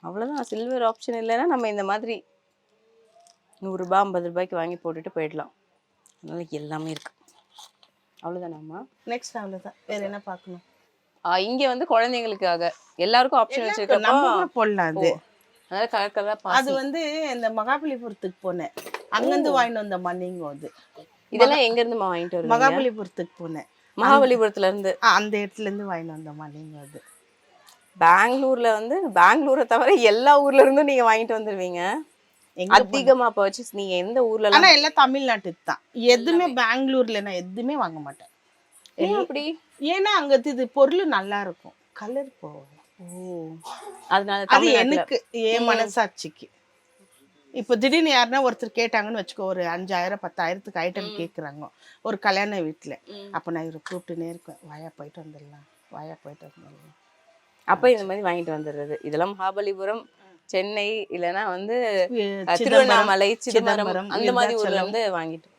அவ்வளவுதான். Silver option இல்லைன்னா நம்ம இந்த மாதிரி 100 ரூபாய் 50 ரூபாய்க்கு வாங்கி போட்டுட்டு போயிடலாம். அதனால எல்லாமே இருக்கு. அவ்வளவுதானாமா? நெக்ஸ்ட் அவ்வளவுதான். வேற என்ன பார்க்கணும்? இங்க வந்து குழந்தைங்களுக்காக எல்லாருக்கும் ஆப்ஷன் வச்சிருக்கப்போ நம்ம கூட போடலாம் அது. அதனால கலர் கலரா அது வந்து இந்த மகாபலிபுரத்துக்கு போனேன், அங்கிருந்து வாங்கிட்டு வந்த மணிங்க அது. இதெல்லாம் எங்க இருந்து வாங்கிட்டு வருவீங்க? மகாபலிபுரத்துக்கு போனேன், மகாபலிபுரத்துல இருந்து. அந்த இடத்துல இருந்து வாங்கிட்டு வந்த மணிங்க அது. பெங்களூர்ல வந்து பெங்களூரை தவிர எல்லா ஊர்ல இருந்தும் நீங்க வாங்கிட்டு வந்துருவீங்க அதிகமா பர்ச்சேஸ். நீங்க எந்த ஊர்ல? ஆனா எல்லாம் தமிழ்நாட்டுக்கு தான். எதுவுமே பெங்களூர்ல நான் எதுவுமே வாங்க மாட்டேன். அப்படி? ஏன்னா அங்க இது பொருள் நல்லா இருக்கும், கலர் போகும். அதனால அது எனக்கு என் மனசாட்சிக்கு. இப்போ திடீர்னு யாருன்னா ஒருத்தர் கேட்டாங்கன்னு வச்சுக்கோ, ஒரு 5000 10,000க்கு ஐட்டம் கேட்குறாங்க ஒரு கல்யாண வீட்டில், அப்போ நான் இவரை கூப்பிட்டுனே இருக்கேன், வாயா போயிட்டு வந்துடலாம், வாயா போயிட்டு வந்துடலாம். அப்போ இந்த மாதிரி வாங்கிட்டு வந்துடுறது. இதெல்லாம் மகாபலிபுரம், சென்னை, இல்லைன்னா வந்து திருவண்ணாமலை, சிதம்பரம் அந்த மாதிரி ஊர்ல வந்து வாங்கிட்டு